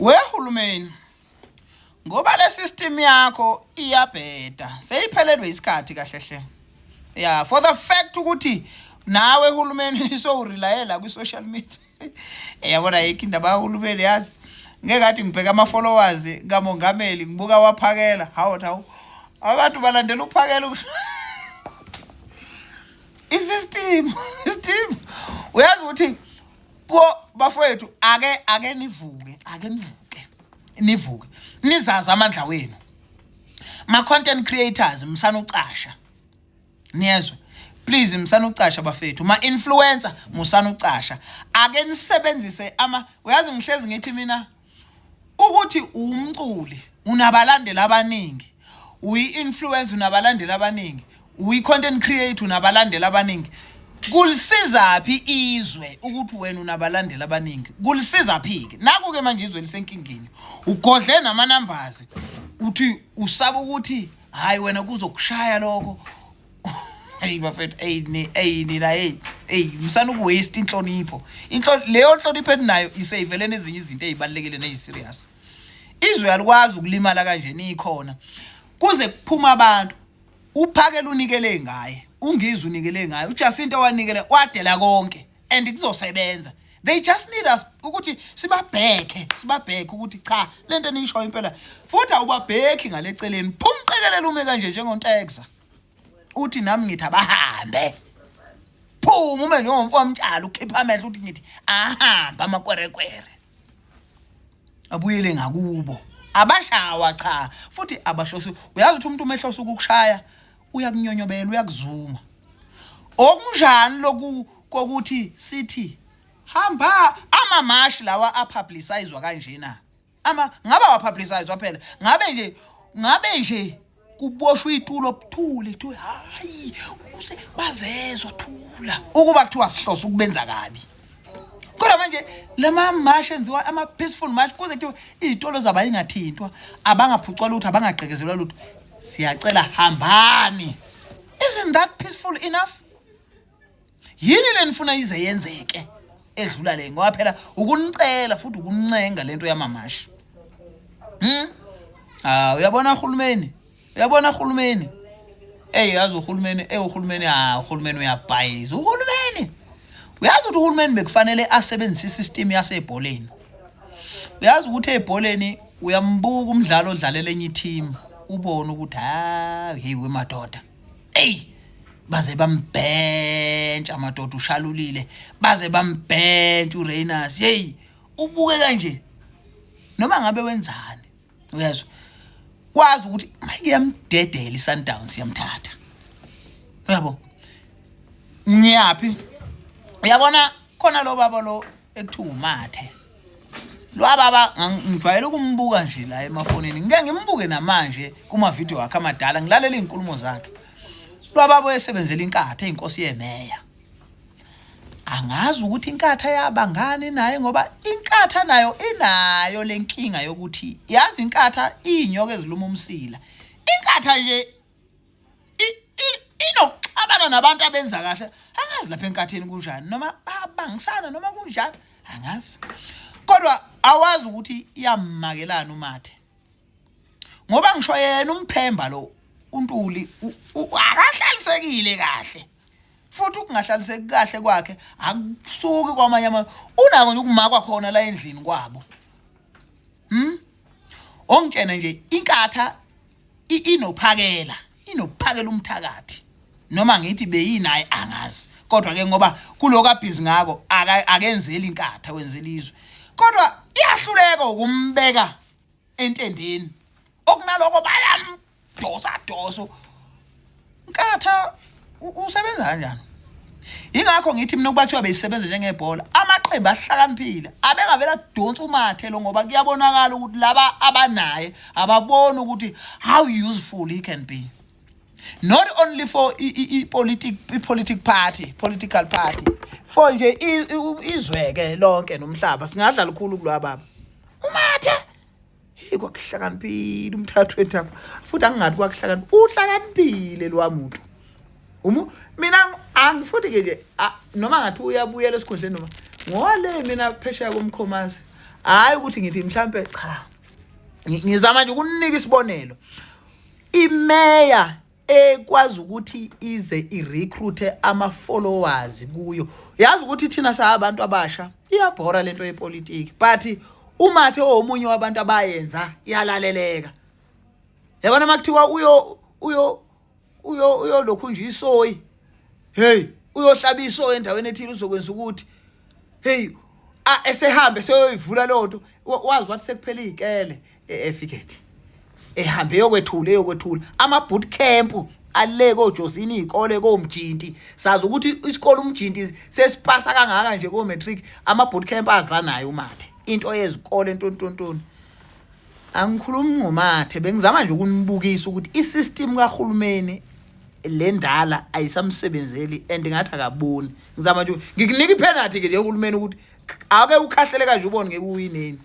Wehulumeni ngoba le system yakho iyabheda seyiphelelwe isikhathi kahle hle. Yeah, for the fact ukuthi nawe hulumeni so relayela ku social media. Yabona yiki indaba hulumeni yazi ngeke athi ngibheka ama followers kaMongameli ngibuka waphakela hawu abantu balandela ukuphakela isystem uyazi ukuthi bafowethu ake nivuke nizazi amandla wenu ma content creators msana ucasha niyezwe please msana ucasha bafethu ma influencer musana ucasha ake nisebenzise uyazi ngihlezi ngithi mina ukuthi umculi unabalandeli abaningi uyi-influencer unabalandeli abaningi uyi-content creator unabalandeli abaningi kulisiza phi izwe ukuthi wena unabalandeli abaningi kulisiza phi ke naku ke manje izwe lisenkingeni ugodle nama numbers uthi usaba ukuthi hayi wena kuzokushaya lokho hey bafethu msana ukuwaste inhlonipho leyo nhlonipho enayo iseyivelene ezinye izinto ezibalekile neziserious izwe alikwazi ukulimala kanje nikhona kuze kuphuma abantu uphakela unikele ngaye ungizwe unikele ngaye uJacinta wanikele wadela konke and kuzosebenza they just need us ukuthi sibabheke ukuthi cha lento enisho impela futhi awubabheki ngaleceleni phumcekelela ume kanje njengontekza uthi nami ngithi abahambe phuma ume njengomfowamtshalo ukhipha amehlo uthi ngithi ahamba amakwerekwere abuyele ngakubo abashawa cha futhi abahlosi uyazi ukuthi umuntu umehlosi ukukushaya uyakunyonyobela uyakuzuma okunjani lokhu kokuthi sithi hamba amamashi lawa apublicizwa kanjena ngaba wapublicizwa phela ngabe nje kuboshwe itulo obuthule kuthiwe hayi bazezwa thula ukuba kuthiwa sihloso ukubenza kabi kodwa manje lama march enziwa ama peaceful march kuze kuthiwe izitolo zaba ingathintwa abangaphucwa lutho abangaqekezelwa lutho siyacela hambani isn't that peaceful enough yini lenifuna ize yenzeke edlula le ngoba phela ukunicela futhi ukuncenga lento yamamashi uyabona uhulumeni yazi uhulumeni uhulumeni uyabhayiza uhulumeni uyazi ukuthi uhulumeni bekufanele asebenzise isystem yasebholeni uyazi ukuthi ebholeni uyambuka umdlalo odlalela enye team ubone ukuthi hey wemadoda baze bambhentsha amadoda ushalulile baze bambhentsha uReyners hey ubuke kanje noma ngabe wenzani uyazwa kwazi ukuthi ngiyamdedela iSundowns yamthatha uyabo ngiyaphi uyabona khona lo baba lo ekuthiwa uMathe lo baba ngijwayele ukumbuka nje la emafonini ngeke ngimbuke namanje kuma video akhe amadala ngilalela izinkulumo zakhe lo baba esebenzela inkatha einkosi yemeya angazi ukuthi inkatha yabangani naye ngoba inkatha nayo inayo lenkinga yokuthi yazi inkatha inyoka eziluma umsila inkatha nje inoxabana nabantu abenza kahle angazi lapha enkatheni kunjani noma babangisana noma kunjani angazi kodwa awazi ukuthi iyammakelana uMathe ngoba ngisho yena umphemba lo uNtuli akahlalisekile kahle futhi ukungahlaliseki kahle kwakhe akusuki kwamanye unako nje ukumakwa khona la endlini kwabo ongitshena nje inkatha inophakela umthakathi noma ngithi beyinaye angazi kodwa ke ngoba kuloko abhizi ngako akenzeli inkatha wenzela izwe kodwa iyahluleka ukumbeka entendeni okunaloko doso inkatha usebenza kanjani ingakho ngithi mina kubathiwa beyisebenza njengebhola amaqembu ahlakaniphile abengavela kudonsa uMathe lo ngoba kuyabonakala ukuthi laba abanaye ababona ukuthi how useful he can be not only for political party for nje izweke lonke nomhlaba singadla likhulu kulwa baba uMathe kwakuhlakaniphile umthathu wentaba futhi angingathi kwakuhlakaniphile uhlakaniphile lo muntu mina angifuthi ke nje noma ngathi uyabuyela esikhundleni noma ngole mina phesheya komkhomazi hayi ukuthi ngithi mhlambe cha ngizama nje ukunika isibonelo. Imeya ekwazi ukuthi ize irecruit ama followers kuyo, yazi ukuthi thina sabantu abasha iyabhora lento yepolitiki, but umathe omunye wabantu abayenza iyalaleleka. Yabona makuthiwa uyo lokhu nje isoyi, hey uyohlaba isoyi endaweni ethile uzokwenza ukuthi hey esehambe seyoyivula lonto, wazi wathi sekuphela izikele efiketi ehambe yokwethula ama boot camp aleke oJosini izikole komjinti. Sazi ukuthi isikole umjinti sesipasa kangaka nje ko matric, ama boot camp azanayo umathe into yezikole ntontontoni. Angikhulumi ngomathe, bengizama nje ukunibukisa ukuthi isystem kaHulumeni le ndala ayisamsebenzeli and ngathi akaboni. Ngizama nje ngikunika ipenalty ke nje uHulumeni ukuthi ake ukhahlele kanje ubone ngeke uyineni.